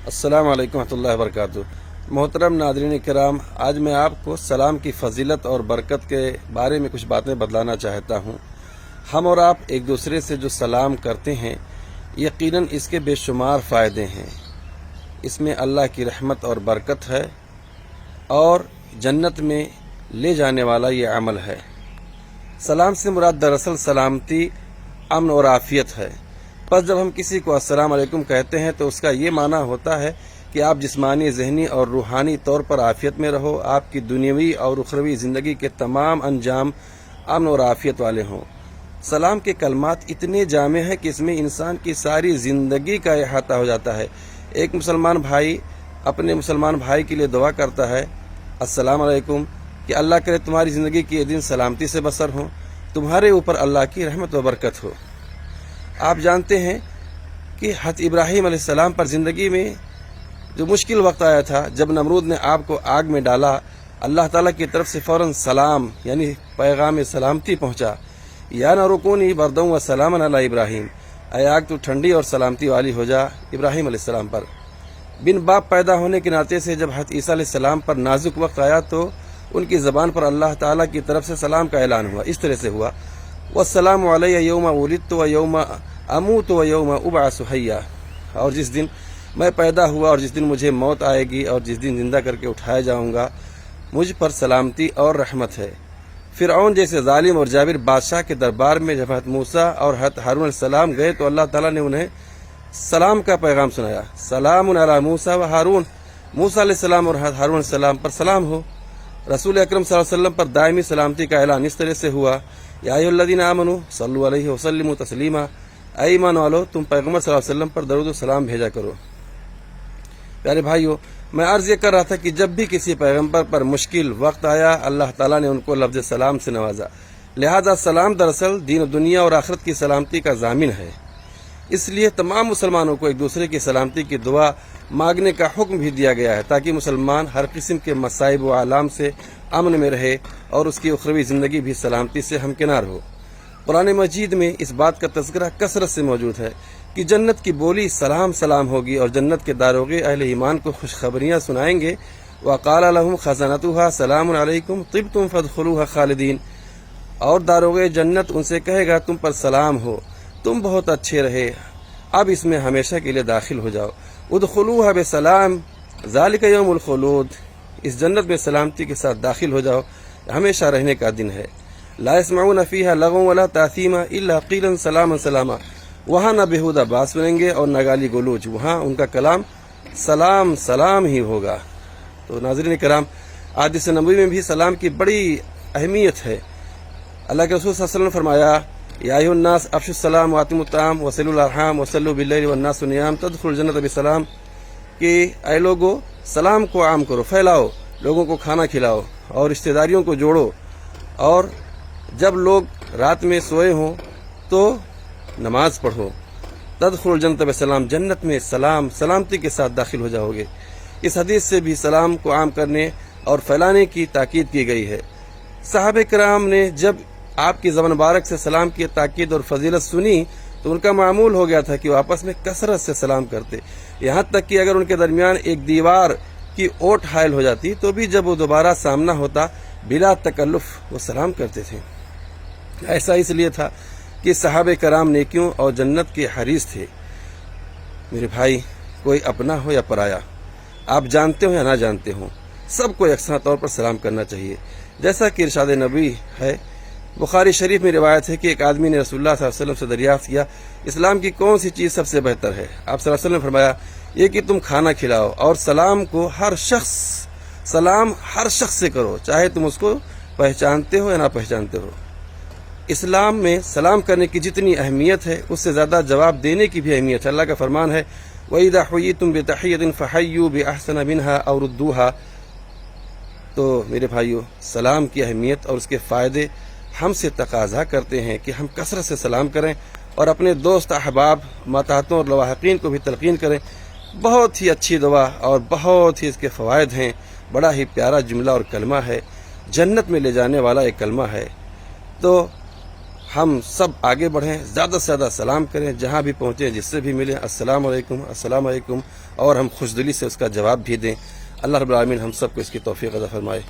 السلام علیکم ورحمۃ اللہ وبرکاتہ۔ محترم ناظرین کرام، آج میں آپ کو سلام کی فضیلت اور برکت کے بارے میں کچھ باتیں بتلانا چاہتا ہوں۔ ہم اور آپ ایک دوسرے سے جو سلام کرتے ہیں، یقیناً اس کے بے شمار فائدے ہیں۔ اس میں اللہ کی رحمت اور برکت ہے اور جنت میں لے جانے والا یہ عمل ہے۔ سلام سے مراد دراصل سلامتی، امن اور عافیت ہے۔ پس جب ہم کسی کو السلام علیکم کہتے ہیں تو اس کا یہ معنی ہوتا ہے کہ آپ جسمانی، ذہنی اور روحانی طور پر عافیت میں رہو، آپ کی دنیاوی اور اخروی زندگی کے تمام انجام امن اور عافیت والے ہوں۔ سلام کے کلمات اتنے جامع ہیں کہ اس میں انسان کی ساری زندگی کا احاطہ ہو جاتا ہے۔ ایک مسلمان بھائی اپنے مسلمان بھائی کے لیے دعا کرتا ہے، السلام علیکم، کہ اللہ کرے تمہاری زندگی کے یہ دن سلامتی سے بسر ہوں، تمہارے اوپر اللہ کی رحمت و برکت ہو۔ آپ جانتے ہیں کہ حضرت ابراہیم علیہ السلام پر زندگی میں جو مشکل وقت آیا تھا، جب نمرود نے آپ کو آگ میں ڈالا، اللہ تعالیٰ کی طرف سے فوراً سلام یعنی پیغام سلامتی پہنچا، یا نہ رکونی بردوں و سلام علی ابراہیم، اے آگ تو ٹھنڈی اور سلامتی والی ہو جا ابراہیم علیہ السلام پر۔ بن باپ پیدا ہونے کے ناطے سے جب حضرت عیسیٰ علیہ السلام پر نازک وقت آیا تو ان کی زبان پر اللہ تعالیٰ کی طرف سے سلام کا اعلان ہوا۔ اس طرح سے ہوا، والسلام علی یوم ولدت و یوم اموت و یوم ابعث حیا، اور جس دن میں پیدا ہوا اور جس دن مجھے موت آئے گی اور جس دن زندہ کر کے اٹھایا جاؤں گا، مجھ پر سلامتی اور رحمت ہے۔ فرعون جیسے ظالم اور جابر بادشاہ کے دربار میں جب حضرت موسیٰ اور حضرت ہارون علیہ السلام گئے تو اللہ تعالیٰ نے انہیں سلام کا پیغام سنایا، سلام علی موسیٰ و ہارون، موسیٰ علیہ السلام اور حضرت ہارون علیہ السلام پر سلام ہو۔ رسول اکرم صلی اللہ علیہ وسلم پر دائمی سلامتی کا اعلان اس طرح سے ہوا، یا ایھا الذین آمنوا صلوا علیہ وسلموا تسلیما، اے ایمان والو تم پیغمبر صلی اللہ علیہ وسلم پر درود و سلام بھیجا کرو۔ پیارے بھائیو، میں عرض یہ کر رہا تھا کہ جب بھی کسی پیغمبر پر مشکل وقت آیا، اللہ تعالیٰ نے ان کو لفظ سلام سے نوازا۔ لہذا سلام دراصل دین و دنیا اور آخرت کی سلامتی کا ضامن ہے۔ اس لیے تمام مسلمانوں کو ایک دوسرے کی سلامتی کی دعا مانگنے کا حکم بھی دیا گیا ہے، تاکہ مسلمان ہر قسم کے مصائب و آلام سے امن میں رہے اور اس کی اخروی زندگی بھی سلامتی سے ہمکنار ہو۔ قرآن مجید میں اس بات کا تذکرہ کثرت سے موجود ہے کہ جنت کی بولی سلام سلام ہوگی اور جنت کے داروغے اہل ایمان کو خوشخبریاں سنائیں گے، وَقَالَ لَهُمْ خَزَنَتُهَا سَلَامٌ عَلَيْكُمْ طِبْتُمْ فَادْخُلُوهَا خَالِدِينَ، اور داروغے جنت ان سے کہے گا تم پر سلام ہو، تم بہت اچھے رہے، اب اس میں ہمیشہ کے لیے داخل ہو جاؤ۔ ادخلوها بسلام ذالک یوم الخلود، اس جنت میں سلامتی کے ساتھ داخل ہو جاؤ، ہمیشہ رہنے کا دن ہے۔ لا يسمعون فيها لغوا ولا تاثیما الا قیلا سلاما سلاما، وہاں نہ بےہودہ بات سنیں گے اور نہ گالی گلوچ، وہاں ان کا کلام سلام سلام ہی ہوگا۔ تو ناظرین کرام، حدیث نبوی میں بھی سلام کی بڑی اہمیت ہے۔ اللہ کے رسول صلی اللہ علیہ وسلم نے فرمایا، یا ایھا الناس افشوا السلام واتموا الطعام وصلوا الارحام وصلوا باللیل والناس نیام تدخلوا الجنۃ بسلام، کہ اے لوگو سلام کو عام کرو، پھیلاؤ، لوگوں کو کھانا کھلاؤ اور رشتہ داریوں کو جوڑو، اور جب لوگ رات میں سوئے ہوں تو نماز پڑھو، تدخلوا الجنۃ بسلام، جنت میں سلام سلامتی کے ساتھ داخل ہو جاؤ گے۔ اس حدیث سے بھی سلام کو عام کرنے اور پھیلانے کی تاکید کی گئی ہے۔ صحابہ کرام نے جب آپ کی زبان مبارک سے سلام کی تاکید اور فضیلت سنی تو ان کا معمول ہو گیا تھا کہ وہ آپس میں کثرت سے سلام کرتے، یہاں تک کہ اگر ان کے درمیان ایک دیوار کی اوٹ حائل ہو جاتی تو بھی جب وہ دوبارہ سامنا ہوتا بلا تکلف وہ سلام کرتے تھے۔ ایسا اس لیے تھا کہ صحابہ کرام نیکیوں اور جنت کے حریص تھے۔ میرے بھائی، کوئی اپنا ہو یا پرایا، آپ جانتے ہو یا نہ جانتے ہو، سب کو یکساں طور پر سلام کرنا چاہیے، جیسا کہ ارشاد نبی ہے۔ بخاری شریف میں روایت ہے کہ ایک آدمی نے رسول اللہ صلی اللہ علیہ وسلم سے دریافت کیا، اسلام کی کون سی چیز سب سے بہتر ہے؟ آپ صلی اللہ علیہ وسلم نے فرمایا، یہ کہ تم کھانا کھلاؤ اور سلام ہر شخص سے کرو، چاہے تم اس کو پہچانتے ہو یا نہ پہچانتے ہو۔ اسلام میں سلام کرنے کی جتنی اہمیت ہے اس سے زیادہ جواب دینے کی بھی اہمیت ہے۔ اللہ کا فرمان ہے، وَإِذَا حُيِّيتُم بِتَحِيَّةٍ فَحَيُّوا بِأَحْسَنَ مِنْهَا أَوْ رُدُّوهَا۔ تو میرے بھائیو، سلام کی اہمیت اور اس کے فائدے ہم سے تقاضا کرتے ہیں کہ ہم کثرت سے سلام کریں اور اپنے دوست احباب، ماتحتوں اور لواحقین کو بھی تلقین کریں۔ بہت ہی اچھی دعا اور بہت ہی اس کے فوائد ہیں، بڑا ہی پیارا جملہ اور کلمہ ہے، جنت میں لے جانے والا ایک کلمہ ہے۔ تو ہم سب آگے بڑھیں، زیادہ سے زیادہ سلام کریں، جہاں بھی پہنچیں جس سے بھی ملیں السلام علیکم السلام علیکم، اور ہم خوش دلی سے اس کا جواب بھی دیں۔ اللہ رب العالمین ہم سب کو اس کی توفیق عطا فرمائے۔